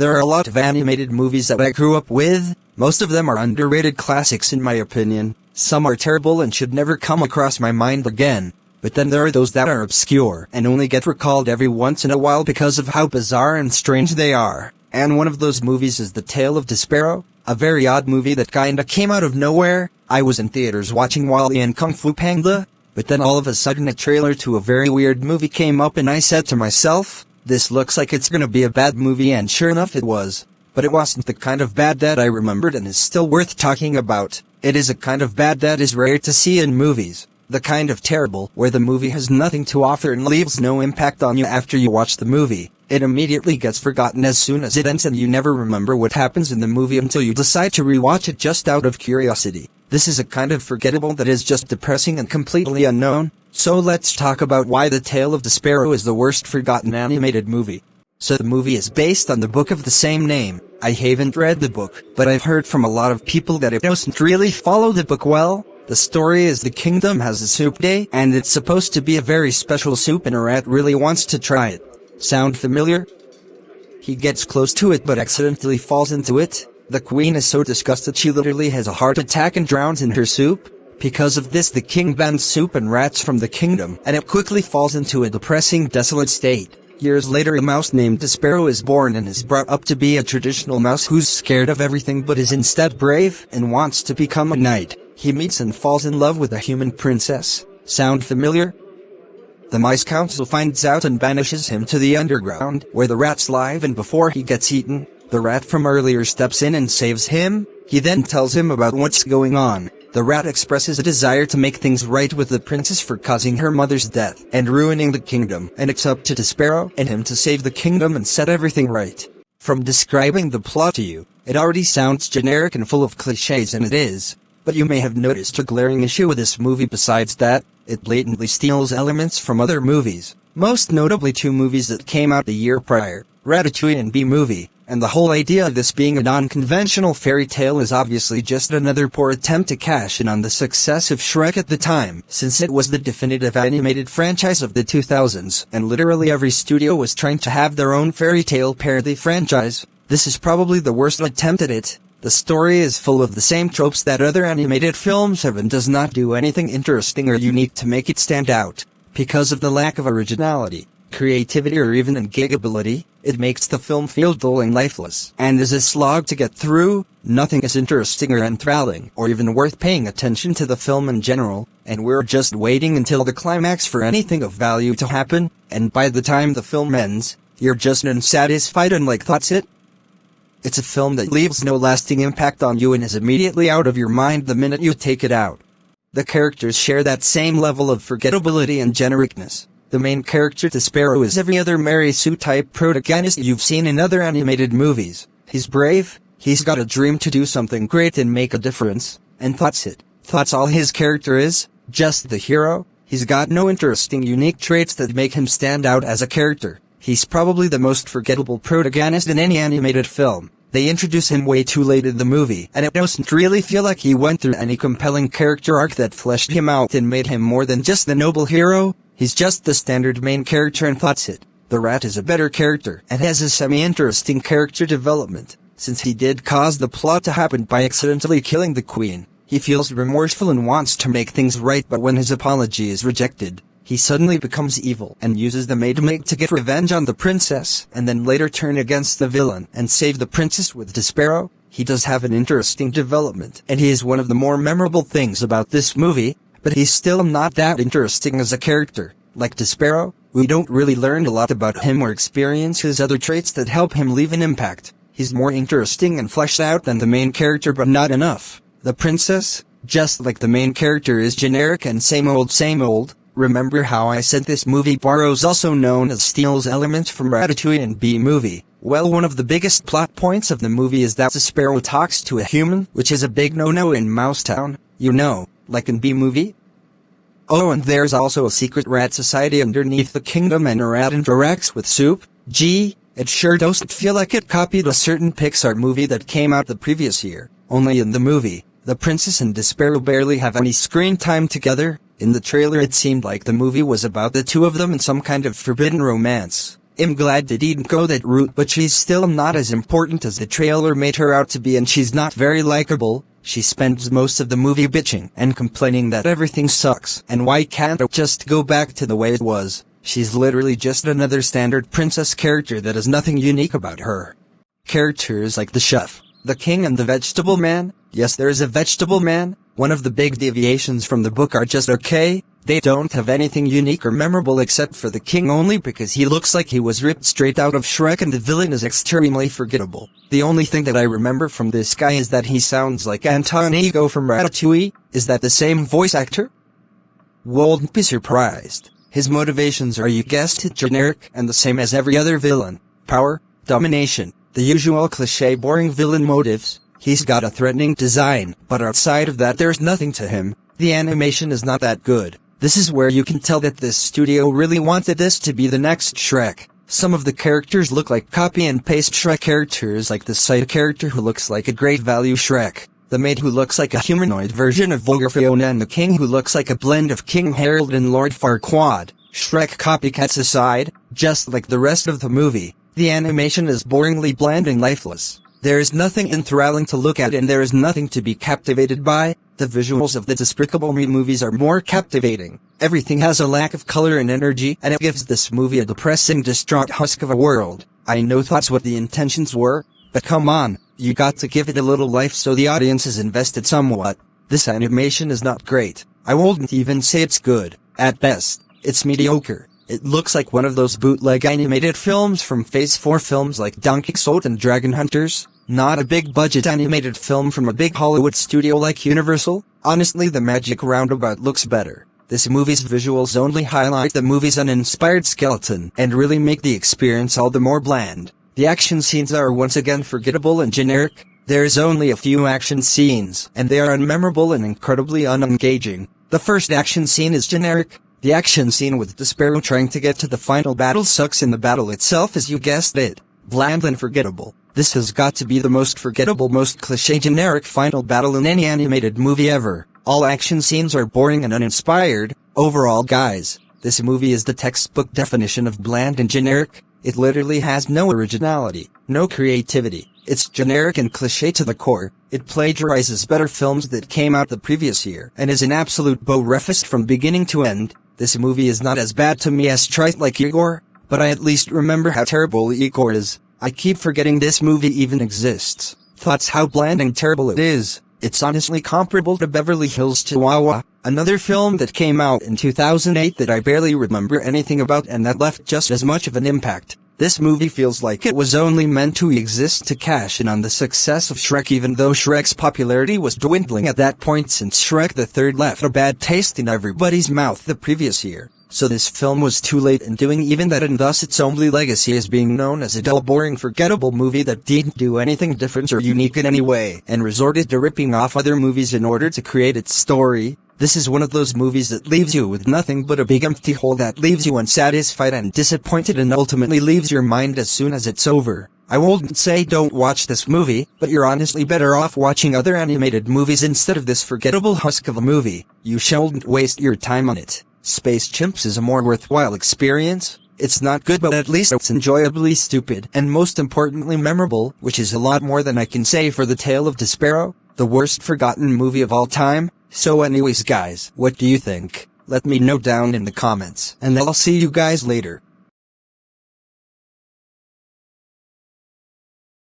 There are a lot of animated movies that I grew up with. Most of them are underrated classics in my opinion. Some are terrible and should never come across my mind again. But then there are those that are obscure and only get recalled every once in a while because of how bizarre and strange they are. And one of those movies is The Tale of Despèreaux, a very odd movie that kinda came out of nowhere. I was in theaters watching Wall-E and Kung Fu Panda, but then all of a sudden a trailer to a very weird movie came up and I said to myself, this looks like it's gonna be a bad movie, and sure enough it was. But it wasn't the kind of bad that I remembered and is still worth talking about. It is a kind of bad that is rare to see in movies. The kind of terrible where the movie has nothing to offer and leaves no impact on you after you watch the movie. It immediately gets forgotten as soon as it ends and you never remember what happens in the movie until you decide to rewatch it just out of curiosity. This is a kind of forgettable that is just depressing and completely unknown. So let's talk about why The Tale of Despèreaux is the worst forgotten animated movie. So the movie is based on the book of the same name. I haven't read the book, but I've heard from a lot of people that it doesn't really follow the book well. The story is the kingdom has a soup day, and it's supposed to be a very special soup and a rat really wants to try it. Sound familiar? He gets close to it but accidentally falls into it. The queen is so disgusted she literally has a heart attack and drowns in her soup. Because of this the king bans soup and rats from the kingdom, and it quickly falls into a depressing, desolate state. Years later a mouse named Despèreaux is born and is brought up to be a traditional mouse who's scared of everything but is instead brave and wants to become a knight. He meets and falls in love with a human princess. Sound familiar? The mice council finds out and banishes him to the underground, where the rats live, and before he gets eaten, the rat from earlier steps in and saves him. He then tells him about what's going on. The rat expresses a desire to make things right with the princess for causing her mother's death and ruining the kingdom, and it's up to Despèreaux and him to save the kingdom and set everything right. From describing the plot to you, it already sounds generic and full of cliches, and it is. But you may have noticed a glaring issue with this movie besides that, it blatantly steals elements from other movies. Most notably two movies that came out the year prior, Ratatouille and B-Movie. And the whole idea of this being a non-conventional fairy tale is obviously just another poor attempt to cash in on the success of Shrek at the time, since it was the definitive animated franchise of the 2000s, and literally every studio was trying to have their own fairy tale parody franchise. This is probably the worst attempt at it. The story is full of the same tropes that other animated films have and does not do anything interesting or unique to make it stand out. Because of the lack of originality, creativity, or even engagability, it makes the film feel dull and lifeless, and is a slog to get through. Nothing is interesting or enthralling, or even worth paying attention to the film in general, and we're just waiting until the climax for anything of value to happen, and by the time the film ends, you're just unsatisfied and like, that's it? It's a film that leaves no lasting impact on you and is immediately out of your mind the minute you take it out. The characters share that same level of forgettability and genericness. The main character Despèreaux is every other Mary Sue-type protagonist you've seen in other animated movies. He's brave, he's got a dream to do something great and make a difference, and that's it. That's all his character is, just the hero. He's got no interesting unique traits that make him stand out as a character. He's probably the most forgettable protagonist in any animated film. They introduce him way too late in the movie, and it doesn't really feel like he went through any compelling character arc that fleshed him out and made him more than just the noble hero. He's just the standard main character, and that's it. The rat is a better character and has a semi-interesting character development, since he did cause the plot to happen by accidentally killing the queen. He feels remorseful and wants to make things right, but when his apology is rejected, he suddenly becomes evil and uses the maid to get revenge on the princess, and then later turn against the villain and save the princess with Despèreaux. He does have an interesting development, and he is one of the more memorable things about this movie. But he's still not that interesting as a character. Like Despèreaux, we don't really learn a lot about him or experience his other traits that help him leave an impact. He's more interesting and fleshed out than the main character, but not enough. The princess, just like the main character, is generic and same old same old. Remember how I said this movie borrows, also known as steals, elements from Ratatouille and B-Movie? Well, one of the biggest plot points of the movie is that Despèreaux talks to a human, which is a big no-no in Mousetown, you know. Like in B-Movie? Oh, and there's also a secret rat society underneath the kingdom, and a rat interacts with soup. Gee, it sure doesn't feel like it copied a certain Pixar movie that came out the previous year. Only in the movie, the princess and Despèreaux barely have any screen time together. In the trailer it seemed like the movie was about the two of them in some kind of forbidden romance. I'm glad they didn't go that route, but she's still not as important as the trailer made her out to be, and she's not very likable. She spends most of the movie bitching and complaining that everything sucks, and why can't it just go back to the way it was. She's literally just another standard princess character that has nothing unique about her. Characters like the chef, the king, and the vegetable man. Yes, there is a vegetable man. One of the big deviations from the book are just okay. They don't have anything unique or memorable except for the king, only because he looks like he was ripped straight out of Shrek, and the villain is extremely forgettable. The only thing that I remember from this guy is that he sounds like Anton Ego from Ratatouille. Is that the same voice actor? Won't be surprised. His motivations are, you guessed it, generic and the same as every other villain. Power, domination, the usual cliché boring villain motives. He's got a threatening design, but outside of that there's nothing to him. The animation is not that good. This is where you can tell that this studio really wanted this to be the next Shrek. Some of the characters look like copy and paste Shrek characters, like the side character who looks like a Great Value Shrek, the maid who looks like a humanoid version of Vulgar Fiona, and the king who looks like a blend of King Harold and Lord Farquaad. Shrek copycats aside, just like the rest of the movie, the animation is boringly bland and lifeless. There is nothing enthralling to look at, and there is nothing to be captivated by. The visuals of the Despèreaux Me movies are more captivating. Everything has a lack of color and energy, and it gives this movie a depressing, distraught husk of a world. I know that's what the intentions were, but come on, you got to give it a little life so the audience is invested somewhat. This animation is not great. I wouldn't even say it's good. At best, it's mediocre. It looks like one of those bootleg animated films from Phase 4 films like Donkey Kong and Dragon Hunters. Not a big-budget animated film from a big Hollywood studio like Universal. Honestly, the Magic Roundabout looks better. This movie's visuals only highlight the movie's uninspired skeleton and really make the experience all the more bland. The action scenes are once again forgettable and generic. There's only a few action scenes, and they are unmemorable and incredibly unengaging. The first action scene is generic. The action scene with Despèreaux trying to get to the final battle sucks, and the battle itself is, you guessed it, bland and forgettable. This has got to be the most forgettable, most cliché generic final battle in any animated movie ever. All action scenes are boring and uninspired. Overall, guys, this movie is the textbook definition of bland and generic. It literally has no originality, no creativity. It's generic and cliché to the core. It plagiarizes better films that came out the previous year, and is an absolute beau reffest from beginning to end. This movie is not as bad to me as trite like Igor, but I at least remember how terrible Igor is. I keep forgetting this movie even exists. Thoughts how bland and terrible it is. It's honestly comparable to Beverly Hills Chihuahua, another film that came out in 2008 that I barely remember anything about and that left just as much of an impact. This movie feels like it was only meant to exist to cash in on the success of Shrek, even though Shrek's popularity was dwindling at that point since Shrek the Third left a bad taste in everybody's mouth the previous year. So this film was too late in doing even that, and thus its only legacy is being known as a dull, boring, forgettable movie that didn't do anything different or unique in any way, and resorted to ripping off other movies in order to create its story. This is one of those movies that leaves you with nothing but a big empty hole that leaves you unsatisfied and disappointed, and ultimately leaves your mind as soon as it's over. I wouldn't say don't watch this movie, but you're honestly better off watching other animated movies instead of this forgettable husk of a movie. You shouldn't waste your time on it. Space Chimps is a more worthwhile experience. It's not good, but at least it's enjoyably stupid, and most importantly memorable, which is a lot more than I can say for The Tale of Despèreaux, the worst forgotten movie of all time. So anyways guys, what do you think? Let me know down in the comments, and I'll see you guys later.